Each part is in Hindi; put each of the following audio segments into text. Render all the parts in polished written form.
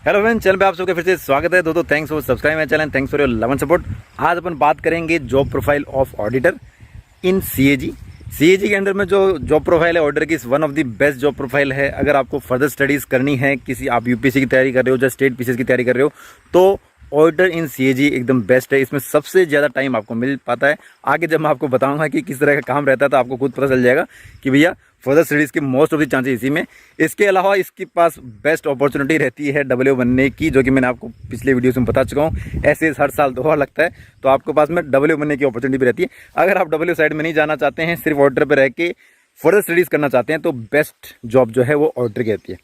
हेलो फ्रेंड्स, चैनल पे आप सबका फिर से स्वागत है। दोस्तों thanks for subscribe my channel, thanks for your love and support. आज अपन बात करेंगे job profile of auditor in CAG. CAG के अंदर में जो जॉब प्रोफाइल है ऑडिटर की, one of the best job profile है। अगर आपको फर्दर स्टडीज़ करनी है, किसी आप यूपीएससी की तैयारी कर रहे हो या स्टेट पीसीएस की तैयारी कर रहे हो, तो ऑडिटर इन सीएजी एकदम बेस्ट है। इसमें सबसे ज़्यादा टाइम आपको मिल पाता है। आगे जब मैं आपको बताऊंगा कि किस तरह का काम रहता है तो आपको खुद पता चल जाएगा कि भैया फर्दर स्टडीज़ के मोस्ट ऑफ द चांसेस इसी में। इसके अलावा इसके पास बेस्ट अपॉर्चुनिटी रहती है डब्ल्यू बनने की, जो कि मैंने आपको पिछले वीडियो में बता चुका हूँ। ऐसे हर साल 2 बार लगता है, तो आपके पास में डब्ल्यू बनने की अपॉर्चुनिटी भी रहती है। अगर आप डब्ल्यू साइड में नहीं जाना चाहते हैं, सिर्फ ऑडिटर पर रह के फर्दर स्टडीज़ करना चाहते हैं, तो बेस्ट जॉब जो है वो ऑडिटर की रहती है।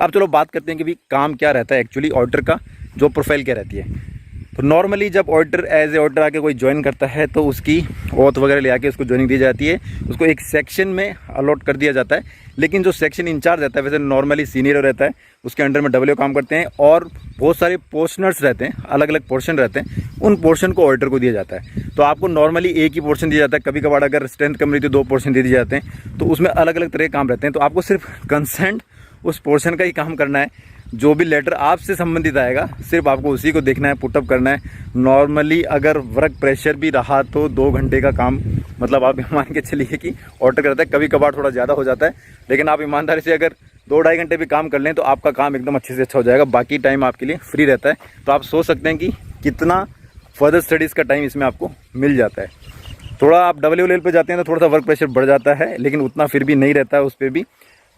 अब चलो बात करते हैं कि भाई काम क्या रहता है एक्चुअली, ऑडिटर का जॉब प्रोफाइल क्या रहती है। तो नॉर्मली जब ऑडिटर एज ए ऑडिटर आके कोई ज्वाइन करता है तो उसकी ओथ वगैरह ले आके उसको ज्वाइनिंग दी जाती है। उसको एक सेक्शन में अलॉट कर दिया जाता है, लेकिन जो सेक्शन इंचार्ज रहता है, वैसे नॉर्मली सीनियर रहता है, उसके अंडर में डब्ल्यू काम करते हैं और बहुत सारे पोर्शनर्स रहते हैं, अलग अलग पोर्शन रहते हैं। उन पोर्शन को ऑडिटर को दिया जाता है। तो आपको नॉर्मली एक ही पोर्शन दिया जाता है। कभी कभार अगर स्ट्रेंथ कम रही तो 2 पोर्शन दे दिए जाते हैं। तो उसमें अलग अलग तरह के काम रहते हैं। तो आपको सिर्फ कंसेंट उस पोर्शन का ही काम करना है। जो भी लेटर आपसे संबंधित आएगा सिर्फ आपको उसी को देखना है, पुटअप करना है। नॉर्मली अगर वर्क प्रेशर भी रहा तो 2 घंटे का काम, मतलब आप मान के चलिए कि ऑडिटर करता है। कभी कभार थोड़ा ज़्यादा हो जाता है, लेकिन आप ईमानदारी से अगर 2-2.5 घंटे भी काम कर लें तो आपका काम एकदम अच्छे से अच्छा हो जाएगा। बाकी टाइम आपके लिए फ्री रहता है। तो आप सोच सकते हैं कि कितना फर्दर स्टडीज़ का टाइम इसमें आपको मिल जाता है। थोड़ा आप डब्ल्यू लेवल पर जाते हैं तो थोड़ा सा वर्क प्रेशर बढ़ जाता है, लेकिन उतना फिर भी नहीं रहता है उस पर भी।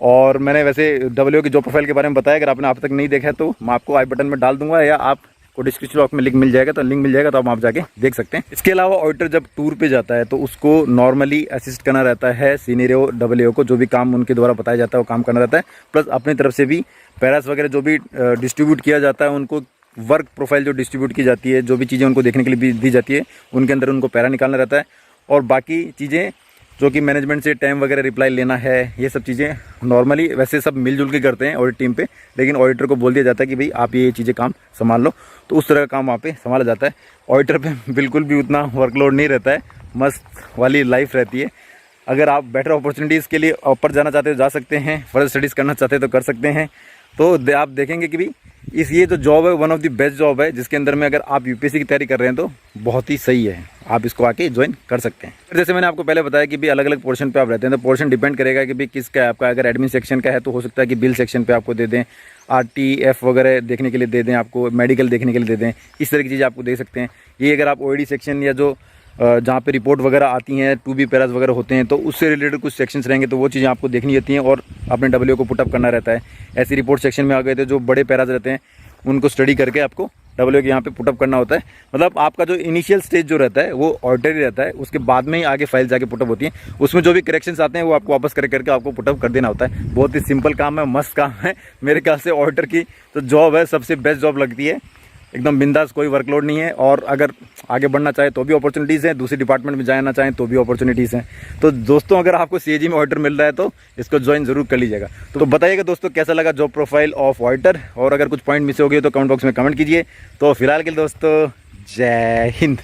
और मैंने वैसे डब्ल्यू की जॉब प्रोफाइल के बारे में बताया। अगर आपने अब तक नहीं देखा है तो मैं आपको आई बटन में डाल दूंगा, या आपको डिस्क्रिप्शन बॉक्स में लिंक मिल जाएगा, तो लिंक मिल जाएगा, तो आप जाके देख सकते हैं। इसके अलावा ऑडिटर जब टूर पे जाता है तो उसको नॉर्मली असिस्ट करना रहता है सीनियर डब्ल्यू को। जो भी काम उनके द्वारा बताया जाता है वो काम करना रहता है। प्लस अपनी तरफ से भी पैरास वगैरह जो भी डिस्ट्रीब्यूट किया जाता है, उनको वर्क प्रोफाइल जो डिस्ट्रीब्यूट की जाती है, जो भी चीज़ें उनको देखने के लिए दी जाती है, उनके अंदर उनको पैरा निकालना रहता है। और बाकी चीज़ें जो कि मैनेजमेंट से टाइम वगैरह रिप्लाई लेना है, ये सब चीज़ें नॉर्मली वैसे सब मिलजुल के करते हैं ऑडिट टीम पे, लेकिन ऑडिटर को बोल दिया जाता है कि भाई आप ये चीज़ें काम संभाल लो। तो उस तरह का काम वहाँ पे संभाला जाता है। ऑडिटर पे बिल्कुल भी उतना वर्कलोड नहीं रहता है, मस्त वाली लाइफ रहती है। अगर आप बेटर अपॉर्चुनिटीज़ के लिए ऊपर जाना चाहते हो जा सकते हैं, फर्दर स्टडीज़ करना चाहते हैं तो कर सकते हैं। तो आप देखेंगे कि भाई ये जो जॉब है one of the best job है, जिसके अंदर में अगर आप यूपीएससी की तैयारी कर रहे हैं तो बहुत ही सही है। आप इसको आके ज्वाइन कर सकते हैं। जैसे मैंने आपको पहले बताया कि भाई अलग अलग पोर्शन पे आप रहते हैं, तो पोर्शन डिपेंड करेगा कि भाई किसका है आपका। अगर एडमिन सेक्शन का है तो हो सकता है कि बिल सेक्शन पे आपको दे दें, आरटीएफ वगैरह देखने के लिए दे दें, आपको मेडिकल देखने के लिए दे दें, इस तरह की चीज़ें आपको दे सकते हैं। ये अगर आप ओईडी सेक्शन या जो जहाँ पे रिपोर्ट वगैरह आती हैं, 2B पैरास वगैरह होते हैं, तो उससे रिलेटेड कुछ सेक्शंस रहेंगे, तो वो चीज़ें आपको देखनी होती हैं और अपने डब्ल्यू को पुटअप करना रहता है। ऐसी रिपोर्ट सेक्शन में आ गए थे जो बड़े पैरास रहते हैं, उनको स्टडी करके आपको डब्ल्यू के यहाँ पे पुटअप करना होता है। मतलब आपका जो इनिशियल स्टेज जो रहता है वो ऑडिटर ही रहता है, उसके बाद में ही आगे फाइल जाके पुटअप होती है। उसमें जो भी करेक्शंस आते हैं वो आपको वापस करके आपको पुटअप कर देना होता है। बहुत ही सिंपल काम है, मस्त काम है। मेरे ख्याल से ऑडिटर की तो जॉब है सबसे बेस्ट जॉब लगती है। एकदम बिंदास, कोई वर्कलोड नहीं है। और अगर आगे बढ़ना चाहे तो भी अपॉर्चुनिटीज़ हैं, दूसरी डिपार्टमेंट में जाना चाहें तो भी अपॉर्चुनिटीज़ हैं। तो दोस्तों अगर आपको सीएजी में ऑडिटर मिल रहा है तो इसको ज्वाइन जरूर कर लीजिएगा। तो बताइएगा दोस्तों कैसा लगा जॉब प्रोफाइल ऑफ ऑडिटर, और अगर कुछ पॉइंट मिस हो गए तो कमेंट बॉक्स में कमेंट कीजिए। तो फिलहाल के लिए दोस्तों जय हिंद।